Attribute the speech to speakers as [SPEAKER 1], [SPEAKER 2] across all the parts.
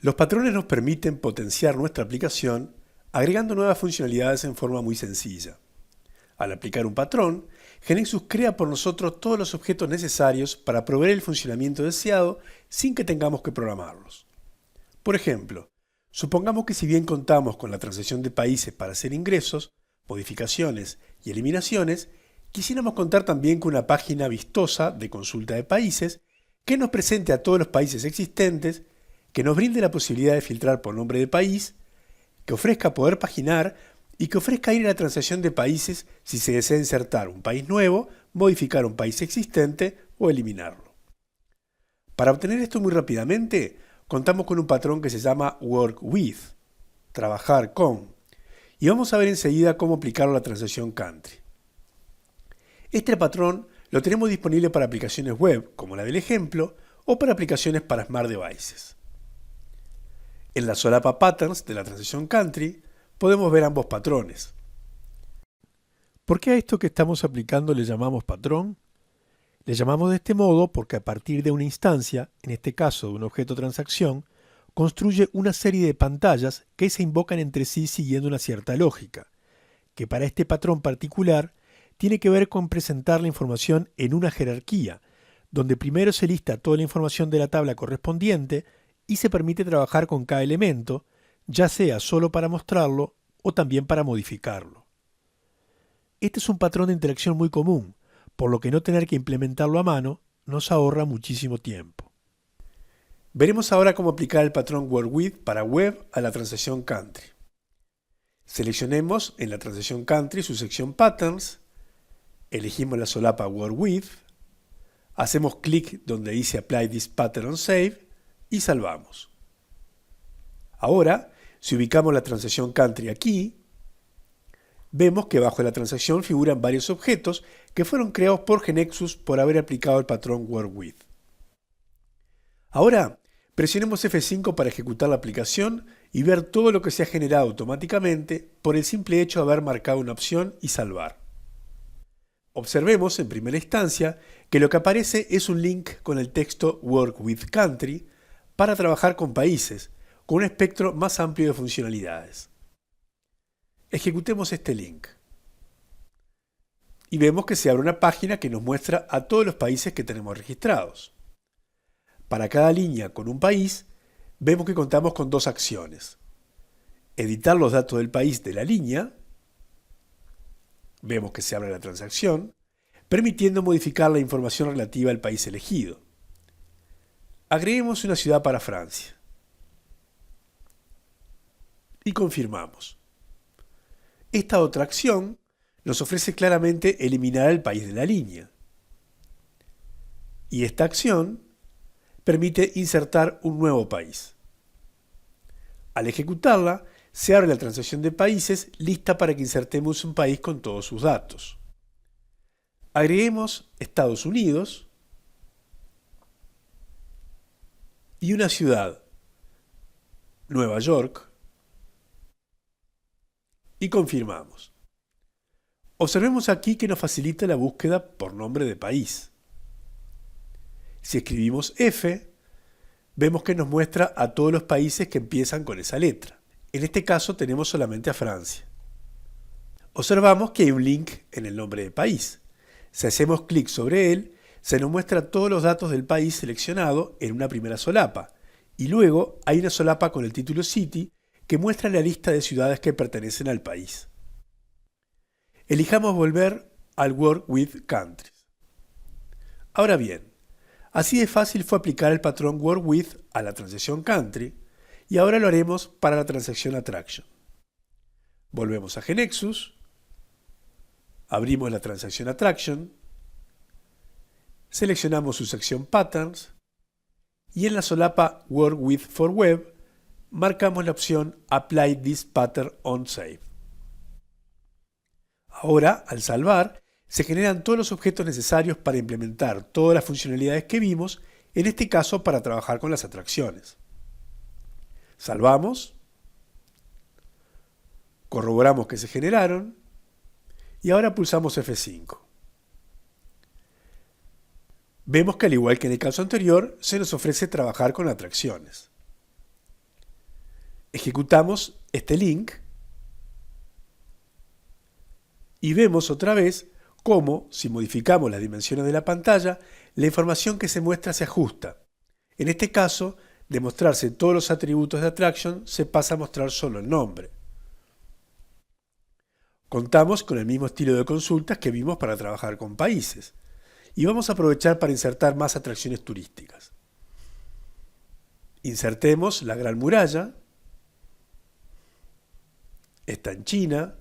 [SPEAKER 1] Los patrones nos permiten potenciar nuestra aplicación agregando nuevas funcionalidades en forma muy sencilla. Al aplicar un patrón, GeneXus crea por nosotros todos los objetos necesarios para proveer el funcionamiento deseado sin que tengamos que programarlos. Por ejemplo, supongamos que si bien contamos con la transacción de países para hacer ingresos, modificaciones y eliminaciones, quisiéramos contar también con una página vistosa de consulta de países que nos presente a todos los países existentes, que nos brinde la posibilidad de filtrar por nombre de país, que ofrezca poder paginar y que ofrezca ir a la transacción de países si se desea insertar un país nuevo, modificar un país existente o eliminarlo. Para obtener esto muy rápidamente, contamos con un patrón que se llama Work With, trabajar con, y vamos a ver enseguida cómo aplicarlo a la transacción Country. Este patrón lo tenemos disponible para aplicaciones web, como la del ejemplo, o para aplicaciones para Smart Devices. En la solapa Patterns de la transacción Country podemos ver ambos patrones. ¿Por qué a esto que estamos aplicando le llamamos patrón? Le llamamos de este modo porque a partir de una instancia, en este caso de un objeto transacción, construye una serie de pantallas que se invocan entre sí siguiendo una cierta lógica, que para este patrón particular tiene que ver con presentar la información en una jerarquía, donde primero se lista toda la información de la tabla correspondiente y se permite trabajar con cada elemento, ya sea solo para mostrarlo o también para modificarlo. Este es un patrón de interacción muy común, por lo que no tener que implementarlo a mano nos ahorra muchísimo tiempo. Veremos ahora cómo aplicar el patrón WorkWith para web a la transacción Country. Seleccionemos en la transacción Country su sección Patterns, elegimos la solapa WorkWith, hacemos clic donde dice Apply this pattern on Save y salvamos. Ahora, si ubicamos la transacción Country aquí, vemos que bajo la transacción figuran varios objetos que fueron creados por GeneXus por haber aplicado el patrón WorkWith. Ahora, presionemos F5 para ejecutar la aplicación y ver todo lo que se ha generado automáticamente por el simple hecho de haber marcado una opción y salvar. Observemos en primera instancia que lo que aparece es un link con el texto Work with Country para trabajar con países, con un espectro más amplio de funcionalidades. Ejecutemos este link. Y vemos que se abre una página que nos muestra a todos los países que tenemos registrados. Para cada línea con un país, vemos que contamos con dos acciones. Editar los datos del país de la línea. Vemos que se abre la transacción, permitiendo modificar la información relativa al país elegido. Agreguemos una ciudad para Francia. Y confirmamos. Esta otra acción nos ofrece claramente eliminar el país de la línea. Y esta acción permite insertar un nuevo país. Al ejecutarla, se abre la transacción de países lista para que insertemos un país con todos sus datos. Agreguemos Estados Unidos y una ciudad, Nueva York, y confirmamos. Observemos aquí que nos facilita la búsqueda por nombre de país. Si escribimos F, vemos que nos muestra a todos los países que empiezan con esa letra. En este caso tenemos solamente a Francia. Observamos que hay un link en el nombre de país. Si hacemos clic sobre él, se nos muestra todos los datos del país seleccionado en una primera solapa, y luego hay una solapa con el título City que muestra la lista de ciudades que pertenecen al país. Elijamos volver al Work with Countries. Ahora bien, así de fácil fue aplicar el patrón Work with a la transacción Country, y ahora lo haremos para la transacción Attraction. Volvemos a GeneXus, abrimos la transacción Attraction, seleccionamos su sección Patterns y en la solapa Work with for Web marcamos la opción Apply this pattern on Save. Ahora, al salvar, se generan todos los objetos necesarios para implementar todas las funcionalidades que vimos, en este caso para trabajar con las atracciones. Salvamos, corroboramos que se generaron y ahora pulsamos F5. Vemos que al igual que en el caso anterior, se nos ofrece trabajar con atracciones. Ejecutamos este link y vemos otra vez cómo, si modificamos las dimensiones de la pantalla, la información que se muestra se ajusta. En este caso, de mostrarse todos los atributos de Attraction, se pasa a mostrar solo el nombre. Contamos con el mismo estilo de consultas que vimos para trabajar con países, y vamos a aprovechar para insertar más atracciones turísticas. Insertemos la Gran Muralla, está en China.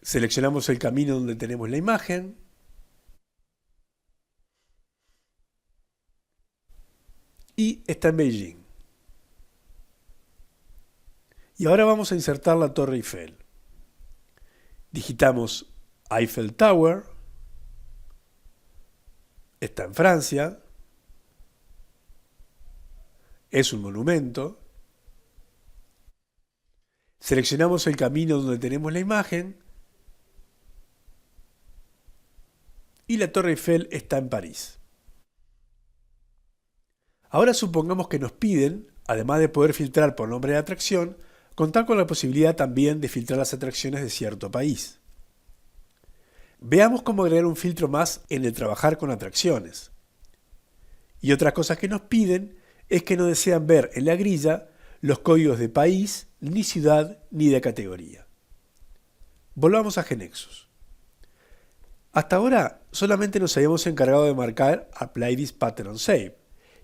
[SPEAKER 1] Seleccionamos el camino donde tenemos la imagen. Y está en Beijing. Y ahora vamos a insertar la Torre Eiffel. Digitamos Eiffel Tower. Está en Francia. Es un monumento. Seleccionamos el camino donde tenemos la imagen. Y la Torre Eiffel está en París. Ahora supongamos que nos piden, además de poder filtrar por nombre de atracción, contar con la posibilidad también de filtrar las atracciones de cierto país. Veamos cómo agregar un filtro más en el trabajar con atracciones. Y otra cosa que nos piden es que no desean ver en la grilla los códigos de país, ni ciudad, ni de categoría. Volvamos a GeneXus. Hasta ahora solamente nos habíamos encargado de marcar Apply this pattern on save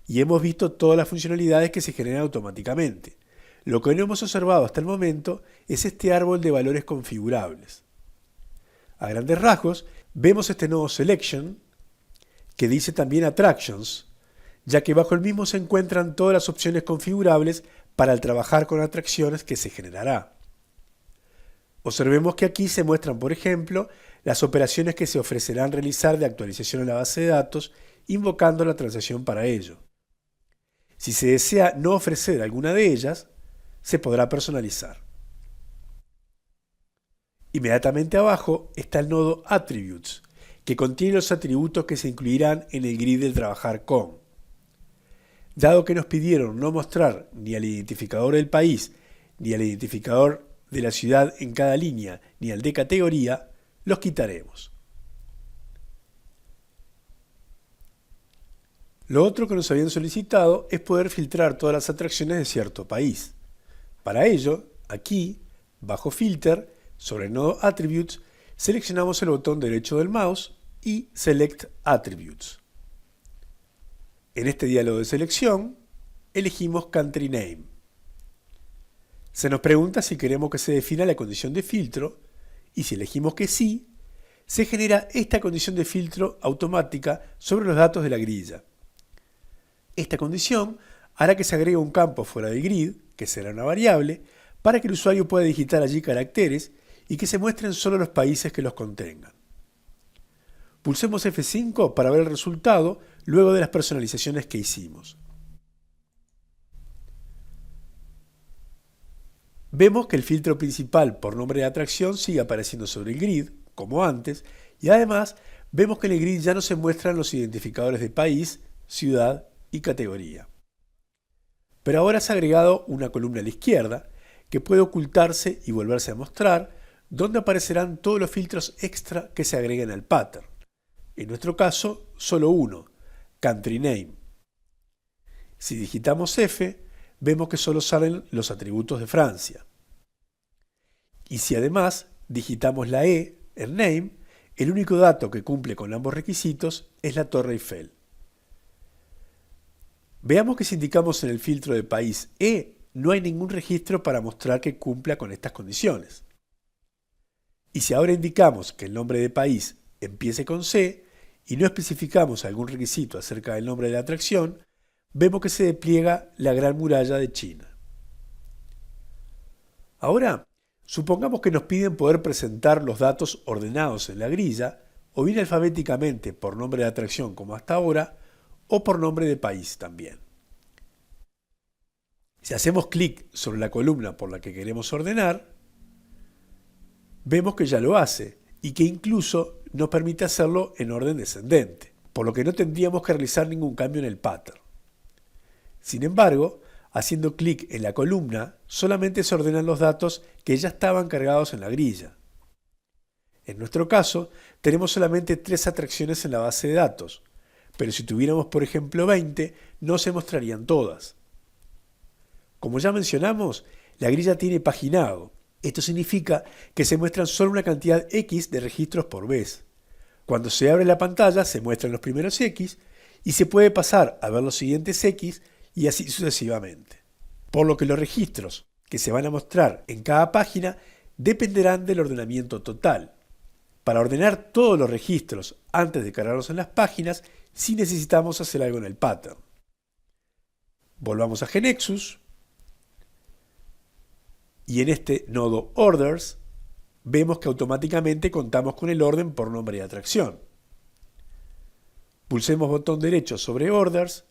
[SPEAKER 1] y hemos visto todas las funcionalidades que se generan automáticamente. Lo que no hemos observado hasta el momento es este árbol de valores configurables. A grandes rasgos, vemos este nuevo Selection, que dice también Attractions, ya que bajo el mismo se encuentran todas las opciones configurables para el trabajar con atracciones que se generará. Observemos que aquí se muestran, por ejemplo, las operaciones que se ofrecerán realizar de actualización en la base de datos, invocando la transacción para ello. Si se desea no ofrecer alguna de ellas, se podrá personalizar. Inmediatamente abajo está el nodo Attributes, que contiene los atributos que se incluirán en el grid del trabajar con. Dado que nos pidieron no mostrar ni al identificador del país, ni al identificador de la ciudad en cada línea, ni al de categoría, los quitaremos. Lo otro que nos habían solicitado es poder filtrar todas las atracciones de cierto país. Para ello, aquí, bajo Filter, sobre el nodo Attributes, seleccionamos el botón derecho del mouse y Select Attributes. En este diálogo de selección, elegimos Country Name. Se nos pregunta si queremos que se defina la condición de filtro, y si elegimos que sí, se genera esta condición de filtro automática sobre los datos de la grilla. Esta condición hará que se agregue un campo fuera del grid, que será una variable, para que el usuario pueda digitar allí caracteres y que se muestren solo los países que los contengan. Pulsemos F5 para ver el resultado luego de las personalizaciones que hicimos. Vemos que el filtro principal por nombre de atracción sigue apareciendo sobre el grid, como antes, y además vemos que en el grid ya no se muestran los identificadores de país, ciudad y categoría. Pero ahora se ha agregado una columna a la izquierda que puede ocultarse y volverse a mostrar, donde aparecerán todos los filtros extra que se agreguen al pattern. En nuestro caso, solo uno, Country Name. Si digitamos F, vemos que solo salen los atributos de Francia. Y si además digitamos la E en Name, el único dato que cumple con ambos requisitos es la Torre Eiffel. Veamos que si indicamos en el filtro de país E, no hay ningún registro para mostrar que cumpla con estas condiciones. Y si ahora indicamos que el nombre de país empiece con C y no especificamos algún requisito acerca del nombre de la atracción, vemos que se despliega la Gran Muralla de China. Ahora, supongamos que nos piden poder presentar los datos ordenados en la grilla, o bien alfabéticamente por nombre de atracción como hasta ahora, o por nombre de país también. Si hacemos clic sobre la columna por la que queremos ordenar, vemos que ya lo hace y que incluso nos permite hacerlo en orden descendente, por lo que no tendríamos que realizar ningún cambio en el pattern. Sin embargo, haciendo clic en la columna, solamente se ordenan los datos que ya estaban cargados en la grilla. En nuestro caso, tenemos solamente 3 atracciones en la base de datos, pero si tuviéramos, por ejemplo, 20, no se mostrarían todas. Como ya mencionamos, la grilla tiene paginado. Esto significa que se muestran solo una cantidad X de registros por vez. Cuando se abre la pantalla, se muestran los primeros X y se puede pasar a ver los siguientes X y así sucesivamente. Por lo que los registros que se van a mostrar en cada página dependerán del ordenamiento total. Para ordenar todos los registros antes de cargarlos en las páginas, sí necesitamos hacer algo en el pattern. Volvamos a GeneXus y en este nodo Orders vemos que automáticamente contamos con el orden por nombre de atracción. Pulsemos botón derecho sobre Orders,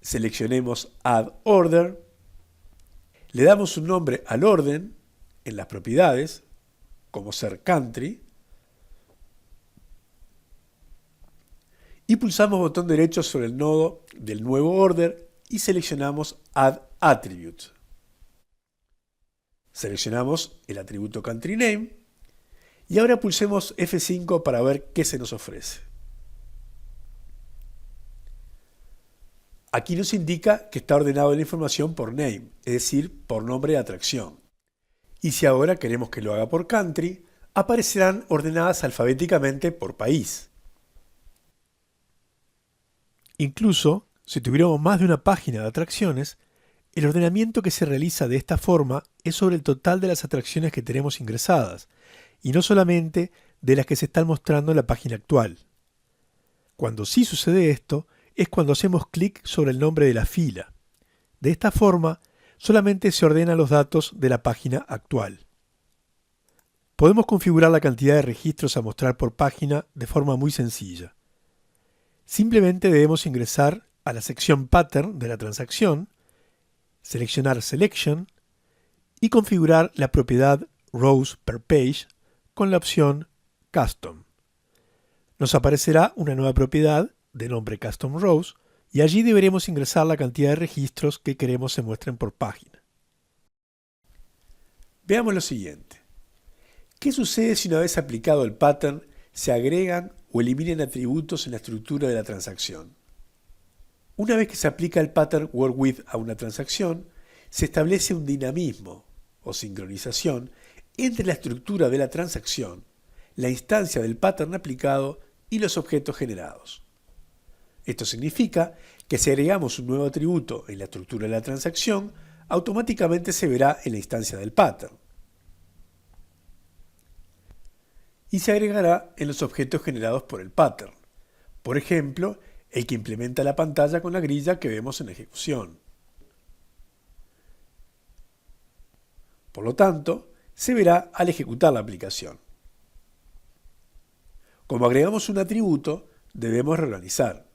[SPEAKER 1] seleccionemos Add Order, le damos un nombre al orden en las propiedades, como ser Country, y pulsamos botón derecho sobre el nodo del nuevo order y seleccionamos Add Attribute. Seleccionamos el atributo Country Name y ahora pulsemos F5 para ver qué se nos ofrece. Aquí nos indica que está ordenado la información por name, es decir, por nombre de atracción. Y si ahora queremos que lo haga por country, aparecerán ordenadas alfabéticamente por país. Incluso, si tuviéramos más de una página de atracciones, el ordenamiento que se realiza de esta forma es sobre el total de las atracciones que tenemos ingresadas, y no solamente de las que se están mostrando en la página actual. Cuando sí sucede esto, es cuando hacemos clic sobre el nombre de la fila. De esta forma, solamente se ordenan los datos de la página actual. Podemos configurar la cantidad de registros a mostrar por página de forma muy sencilla. Simplemente debemos ingresar a la sección Pattern de la transacción, seleccionar Selection y configurar la propiedad Rows per Page con la opción Custom. Nos aparecerá una nueva propiedad de nombre Custom Rows y allí deberemos ingresar la cantidad de registros que queremos se muestren por página. Veamos lo siguiente. ¿Qué sucede si una vez aplicado el pattern se agregan o eliminan atributos en la estructura de la transacción? Una vez que se aplica el pattern Work With a una transacción, se establece un dinamismo o sincronización entre la estructura de la transacción, la instancia del pattern aplicado y los objetos generados. Esto significa que si agregamos un nuevo atributo en la estructura de la transacción, automáticamente se verá en la instancia del pattern. Y se agregará en los objetos generados por el pattern. Por ejemplo, el que implementa la pantalla con la grilla que vemos en ejecución. Por lo tanto, se verá al ejecutar la aplicación. Como agregamos un atributo, debemos reorganizar.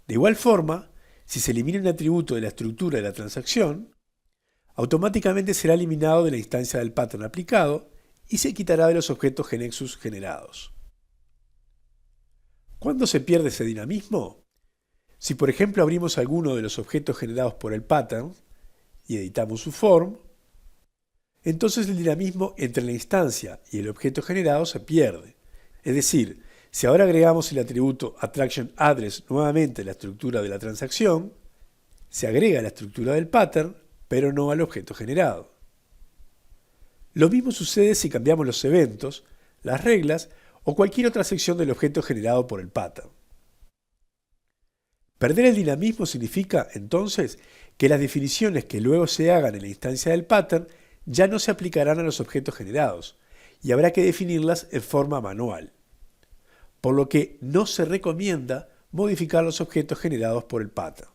[SPEAKER 1] De igual forma, si se elimina un atributo de la estructura de la transacción, automáticamente será eliminado de la instancia del pattern aplicado y se quitará de los objetos GeneXus generados. ¿Cuándo se pierde ese dinamismo? Si por ejemplo abrimos alguno de los objetos generados por el pattern y editamos su form, entonces el dinamismo entre la instancia y el objeto generado se pierde. Es decir, si ahora agregamos el atributo AttractionAddress nuevamente a la estructura de la transacción, se agrega la estructura del pattern, pero no al objeto generado. Lo mismo sucede si cambiamos los eventos, las reglas o cualquier otra sección del objeto generado por el pattern. Perder el dinamismo significa, entonces, que las definiciones que luego se hagan en la instancia del pattern ya no se aplicarán a los objetos generados y habrá que definirlas en forma manual, por lo que no se recomienda modificar los objetos generados por el pattern.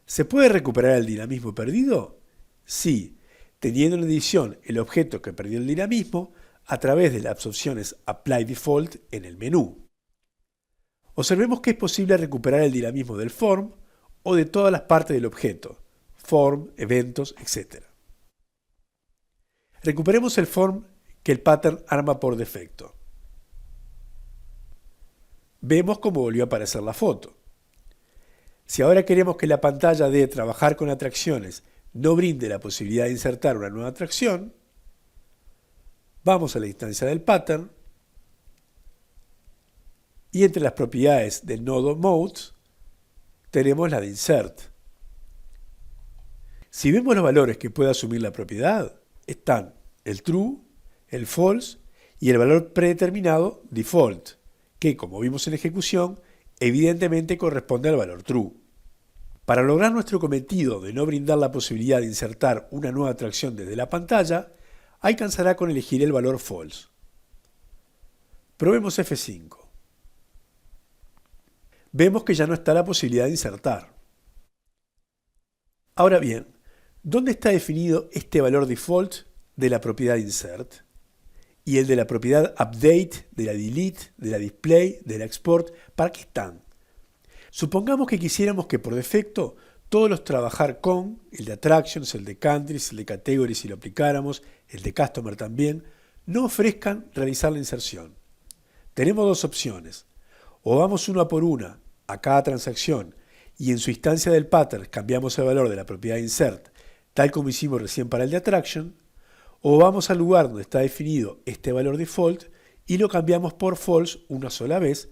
[SPEAKER 1] ¿Se puede recuperar el dinamismo perdido? Sí, teniendo en edición el objeto que perdió el dinamismo a través de las opciones Apply Default en el menú. Observemos que es posible recuperar el dinamismo del form o de todas las partes del objeto, form, eventos, etc. Recuperemos el form que el pattern arma por defecto. Vemos cómo volvió a aparecer la foto. Si ahora queremos que la pantalla de trabajar con atracciones no brinde la posibilidad de insertar una nueva atracción, vamos a la instancia del pattern y entre las propiedades del nodo modes tenemos la de insert. Si vemos los valores que puede asumir la propiedad, están el true, el false y el valor predeterminado default, que como vimos en ejecución, evidentemente corresponde al valor true. Para lograr nuestro cometido de no brindar la posibilidad de insertar una nueva atracción desde la pantalla, alcanzará con elegir el valor false. Probemos F5. Vemos que ya no está la posibilidad de insertar. Ahora bien, ¿dónde está definido este valor default de la propiedad insert? Y el de la propiedad update, de la delete, de la display, de la export, ¿para qué están? Supongamos que quisiéramos que por defecto todos los trabajar con, el de attractions, el de countries, el de categories si lo aplicáramos, el de customer también, no ofrezcan realizar la inserción. Tenemos dos opciones. O vamos una por una a cada transacción y en su instancia del pattern cambiamos el valor de la propiedad insert, tal como hicimos recién para el de attraction, o vamos al lugar donde está definido este valor default y lo cambiamos por false una sola vez,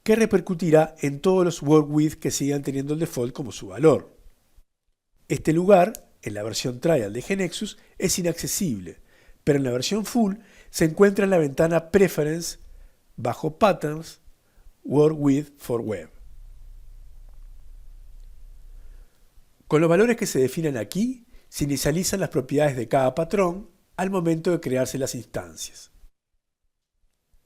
[SPEAKER 1] que repercutirá en todos los work with que sigan teniendo el default como su valor. Este lugar, en la versión trial de GNexus, es inaccesible, pero en la versión full se encuentra en la ventana Preference, bajo Patterns, Work with for Web. Con los valores que se definen aquí, se inicializan las propiedades de cada patrón al momento de crearse las instancias.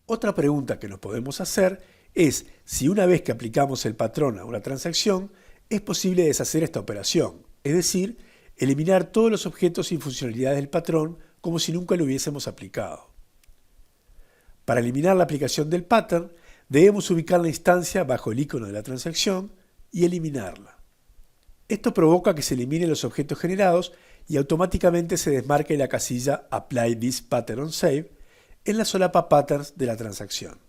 [SPEAKER 1] Otra pregunta que nos podemos hacer es si una vez que aplicamos el patrón a una transacción, es posible deshacer esta operación, es decir, eliminar todos los objetos y funcionalidades del patrón como si nunca lo hubiésemos aplicado. Para eliminar la aplicación del pattern, debemos ubicar la instancia bajo el icono de la transacción y eliminarla. Esto provoca que se eliminen los objetos generados y automáticamente se desmarque la casilla Apply this pattern on save en la solapa Patterns de la transacción.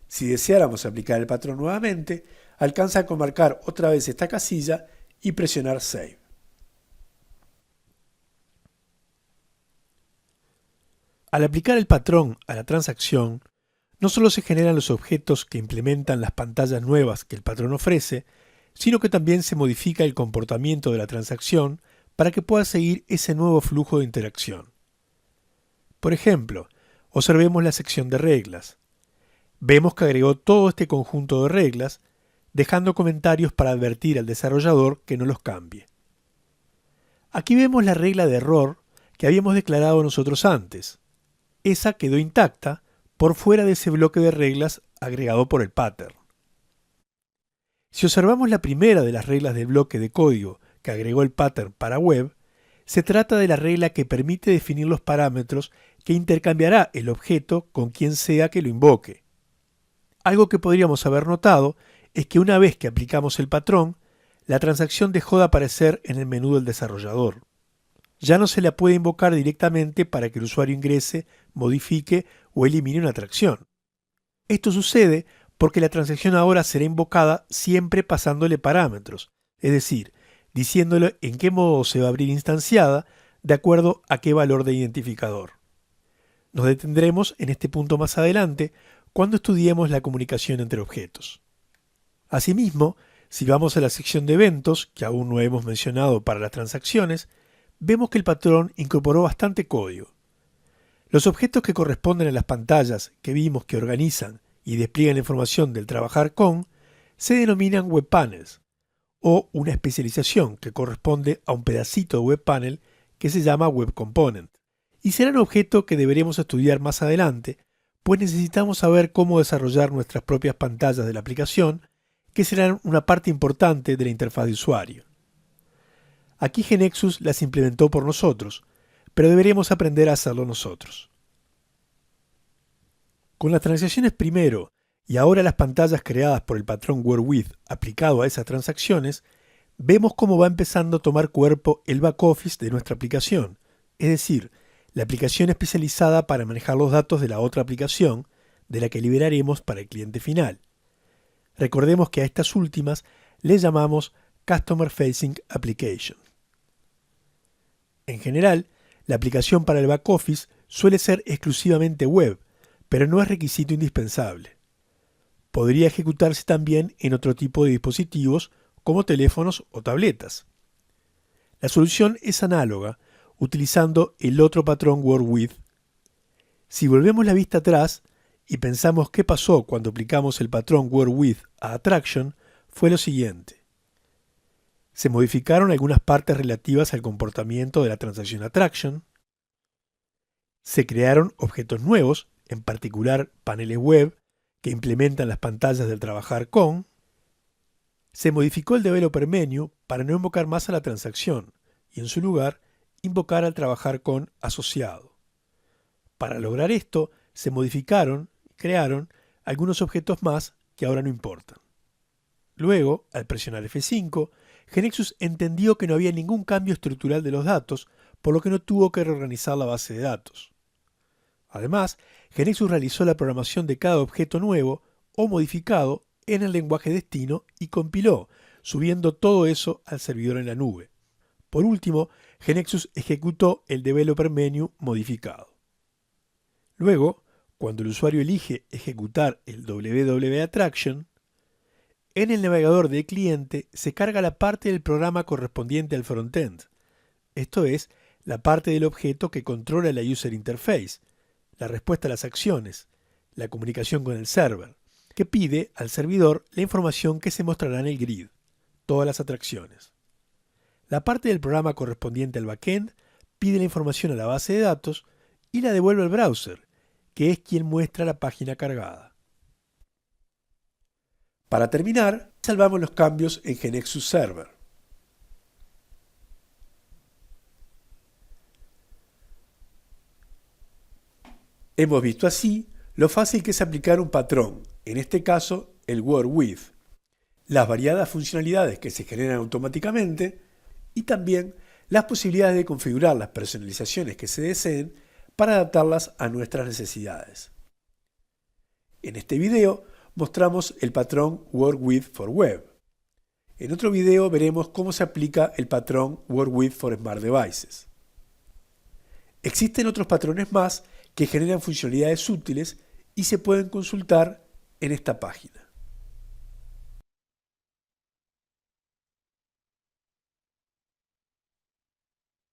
[SPEAKER 1] Si deseáramos aplicar el patrón nuevamente, alcanza con marcar otra vez esta casilla y presionar Save. Al aplicar el patrón a la transacción, no solo se generan los objetos que implementan las pantallas nuevas que el patrón ofrece, sino que también se modifica el comportamiento de la transacción para que pueda seguir ese nuevo flujo de interacción. Por ejemplo, observemos la sección de reglas. Vemos que agregó todo este conjunto de reglas, dejando comentarios para advertir al desarrollador que no los cambie. Aquí vemos la regla de error que habíamos declarado nosotros antes. Esa quedó intacta por fuera de ese bloque de reglas agregado por el pattern. Si observamos la primera de las reglas del bloque de código que agregó el pattern para web, se trata de la regla que permite definir los parámetros que intercambiará el objeto con quien sea que lo invoque. Algo que podríamos haber notado es que una vez que aplicamos el patrón, la transacción dejó de aparecer en el menú del desarrollador. Ya no se la puede invocar directamente para que el usuario ingrese, modifique o elimine una atracción. Esto sucede porque la transacción ahora será invocada siempre pasándole parámetros, es decir, diciéndole en qué modo se va a abrir instanciada de acuerdo a qué valor de identificador. Nos detendremos en este punto más adelante cuando estudiemos la comunicación entre objetos. Asimismo, si vamos a la sección de eventos, que aún no hemos mencionado para las transacciones, vemos que el patrón incorporó bastante código. Los objetos que corresponden a las pantallas que vimos que organizan y despliegan la información del trabajar con, se denominan web panels, o una especialización que corresponde a un pedacito de web panel que se llama web component, y serán objetos que deberemos estudiar más adelante, pues necesitamos saber cómo desarrollar nuestras propias pantallas de la aplicación, que serán una parte importante de la interfaz de usuario. Aquí GNexus las implementó por nosotros, pero deberemos aprender a hacerlo nosotros. Con las transacciones primero y ahora las pantallas creadas por el patrón WorkWith aplicado a esas transacciones, vemos cómo va empezando a tomar cuerpo el backoffice de nuestra aplicación, es decir, la aplicación especializada para manejar los datos de la otra aplicación, de la que liberaremos para el cliente final. Recordemos que a estas últimas le llamamos Customer Facing Application. En general, la aplicación para el back office suele ser exclusivamente web, pero no es requisito indispensable. Podría ejecutarse también en otro tipo de dispositivos como teléfonos o tabletas. La solución es análoga, utilizando el otro patrón WordWith. Si volvemos la vista atrás y pensamos qué pasó cuando aplicamos el patrón WordWith a Attraction, fue lo siguiente. Se modificaron algunas partes relativas al comportamiento de la transacción Attraction. Se crearon objetos nuevos, en particular paneles web, que implementan las pantallas del trabajar con. Se modificó el developer menu para no invocar más a la transacción y en su lugar invocar al trabajar con asociado. Para lograr esto, se modificaron y crearon algunos objetos más que ahora no importan. Luego, al presionar F5, GeneXus entendió que no había ningún cambio estructural de los datos, por lo que no tuvo que reorganizar la base de datos. Además, GeneXus realizó la programación de cada objeto nuevo o modificado en el lenguaje destino y compiló, subiendo todo eso al servidor en la nube. Por último, GeneXus ejecutó el developer menu modificado. Luego, cuando el usuario elige ejecutar el www Attraction, en el navegador de cliente se carga la parte del programa correspondiente al frontend, esto es, la parte del objeto que controla la user interface, la respuesta a las acciones, la comunicación con el server, que pide al servidor la información que se mostrará en el grid, todas las atracciones. La parte del programa correspondiente al backend pide la información a la base de datos y la devuelve al browser, que es quien muestra la página cargada. Para terminar, salvamos los cambios en GeneXus Server. Hemos visto así lo fácil que es aplicar un patrón, en este caso el WordWith, las variadas funcionalidades que se generan automáticamente y también las posibilidades de configurar las personalizaciones que se deseen para adaptarlas a nuestras necesidades. En este video mostramos el patrón WordWith for Web. En otro video veremos cómo se aplica el patrón WordWith for Smart Devices. Existen otros patrones más que generan funcionalidades útiles y se pueden consultar en esta página.